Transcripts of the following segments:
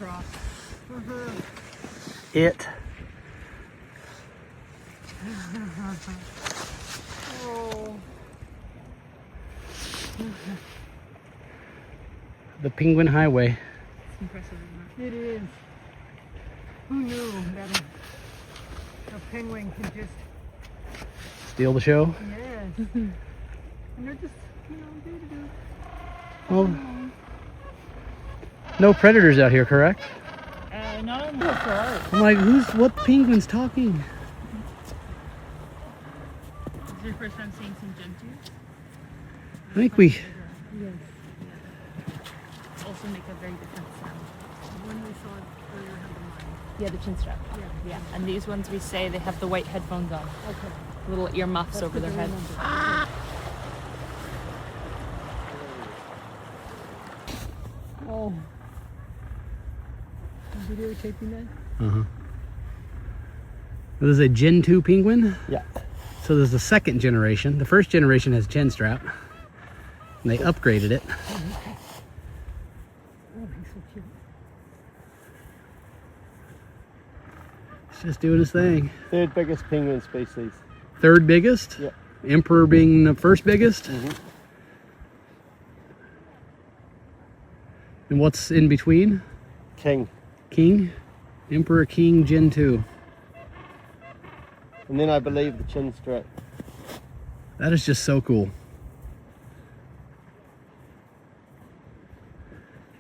across. It. Oh. The Penguin Highway. It's impressive, isn't it? It is. Who knew that a penguin can just... Steal the show? Yes. And they're just, do-do-do. Well, no predators out here, correct? No, that's all right. I'm like, what penguin's talking? Is this your first time seeing some gentoo? I think we... Yes. Also make a very different sound. The one we saw earlier had the mine. Yeah, the chin strap. Yeah. And these ones we say they have the white headphones on. Okay. Little earmuffs over their head. Oh. Videotaping that? Uh-huh. This is a Gen 2 penguin? Yeah. So there's the second generation. The first generation has chin strap. And they upgraded it. Oh, he's so cute. It's just doing his thing. Third biggest penguin species. Third biggest? Yeah. Emperor being the first biggest? Mm-hmm. And what's in between? King. King? Emperor King Gen 2. And then I believe the chin strap. That is just so cool.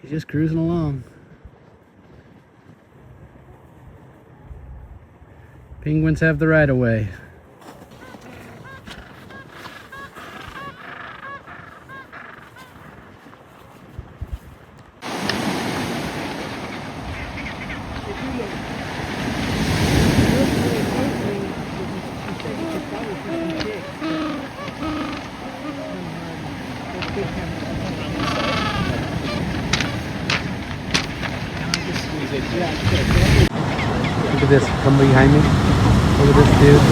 He's just cruising along. Penguins have the right of way. Look at this, come behind me. Look at this dude.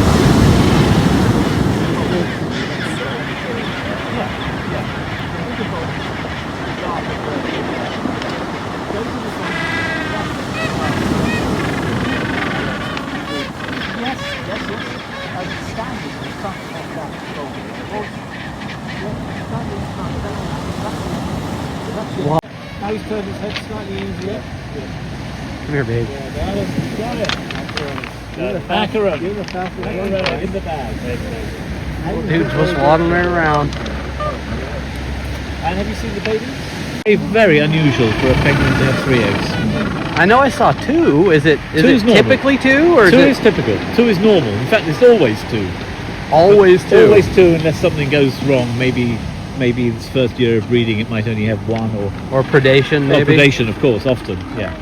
Wow. Now he's turned his head slightly easier. Come here, babe. Got it. Macaron. You're the fastest one. In the bag. Dude's just waddling around. And have you seen the babies? Very unusual for a penguin to have 3 eggs. I know I saw 2. Is it Two is normal. typically 2 or 2 is is typical. 2 is normal. In fact, it's always 2. always 2? Always 2 unless something goes wrong. Maybe its first year of breeding it might only have 1 or predation maybe. Or predation, of course, often. Yeah.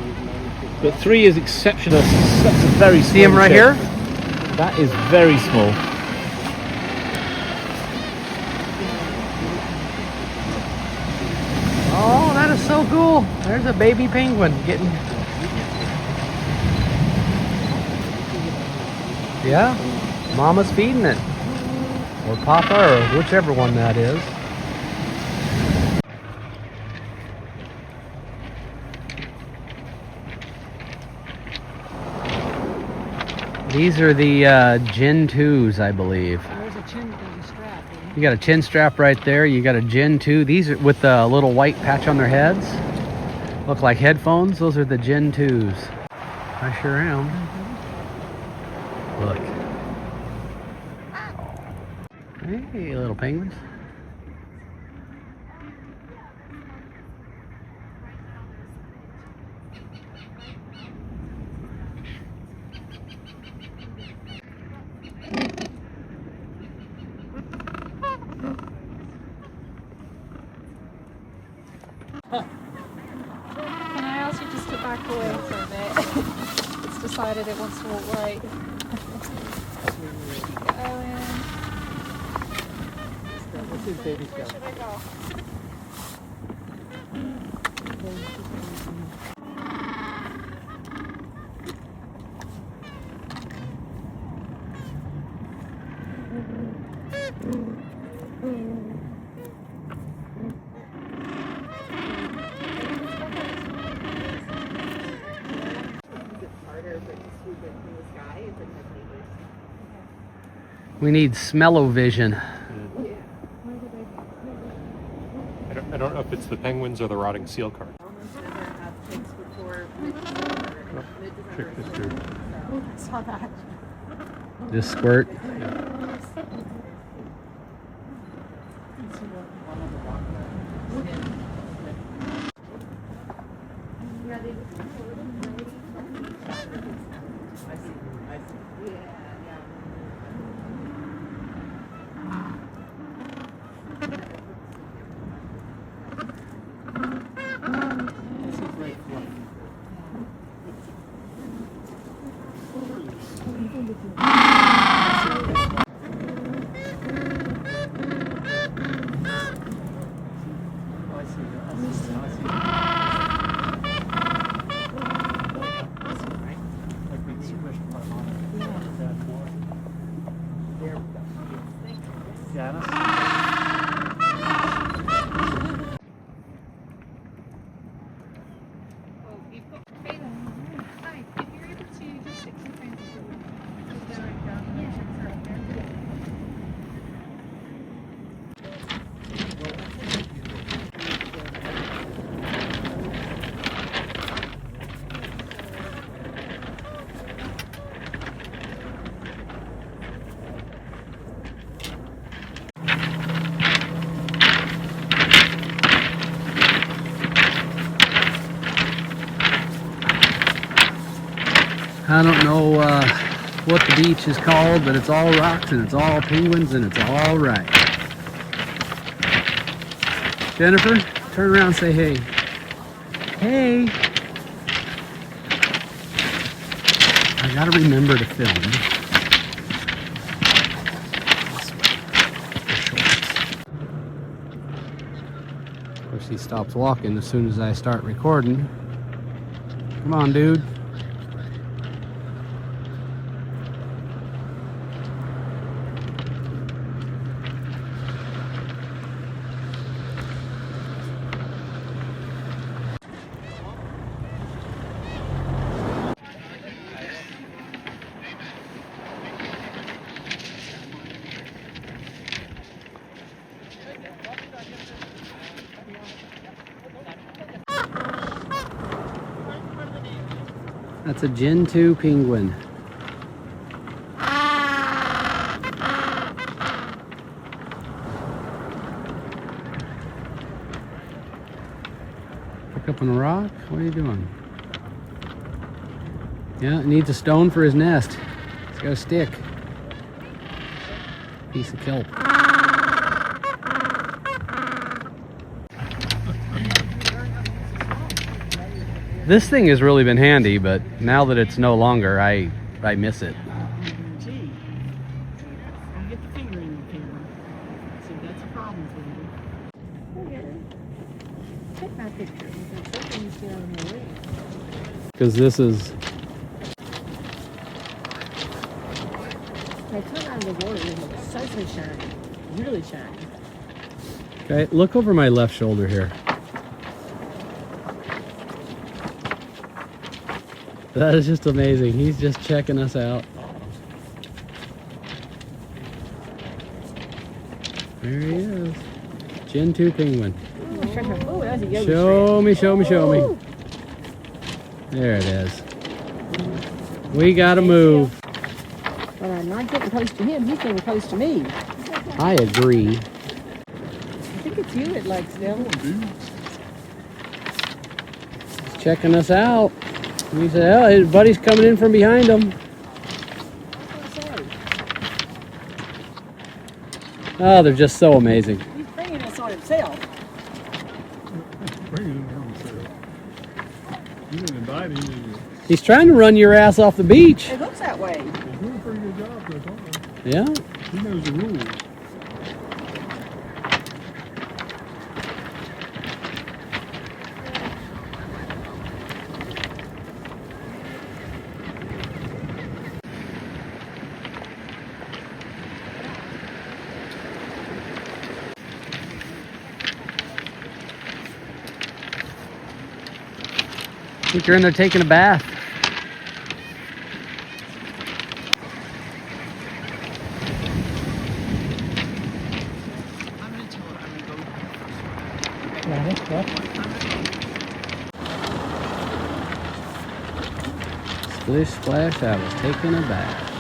But 3 is exceptional. That's a very small See him right ship. here? That is very small. Oh, that is so cool. There's a baby penguin getting... Yeah, mama's feeding it. Or papa, or whichever one that is. These are the Gen 2s, I believe. There's a strap. You got a chin strap right there. You got a Gen 2. These are with a little white patch on their heads. Look like headphones. Those are the Gen 2s. I sure am. Look. Hey, little penguins. Can I ask you just to back away for a bit? It's decided it wants to walk right. Keep going. This is baby Where stuff. should I go? We need smell-o-vision. I don't know if it's the penguins or the rotting seal carp. Trick this dude. I saw that. Just squirt. I don't know what the beach is called, but it's all rocks and it's all penguins and it's all right. Jennifer, turn around and say hey. Hey! I gotta remember to film. Of course, he stops walking as soon as I start recording. Come on, dude. That's a Gen 2 penguin. Pick up on a rock? What are you doing? Yeah, it needs a stone for his nest. It's got a stick. Piece of kelp. This thing has really been handy, but now that it's no longer, I miss it. Gee, you get the finger in the camera. See, that's a problem for you. Take my picture. Something's down the way. Because this is... They come out of the water and it's so shiny. Really shiny. Okay, look over my left shoulder here. That is just amazing. He's just checking us out. There he is. Gen 2 penguin. Oh, that's a yoga Show me, show me, show me. There it is. We gotta move. Well, I'm not getting close to him. He's getting close to me. I agree. I think it's you it likes them. He's checking us out. And he said, oh, his buddy's coming in from behind him. Oh, they're just so amazing. He's bringing us on himself. You didn't invite him. He's trying to run your ass off the beach. It looks that way. He's doing a pretty good job so far. Yeah. He knows the rules. I think you're in there taking a bath. Splish splash, I was taking a bath.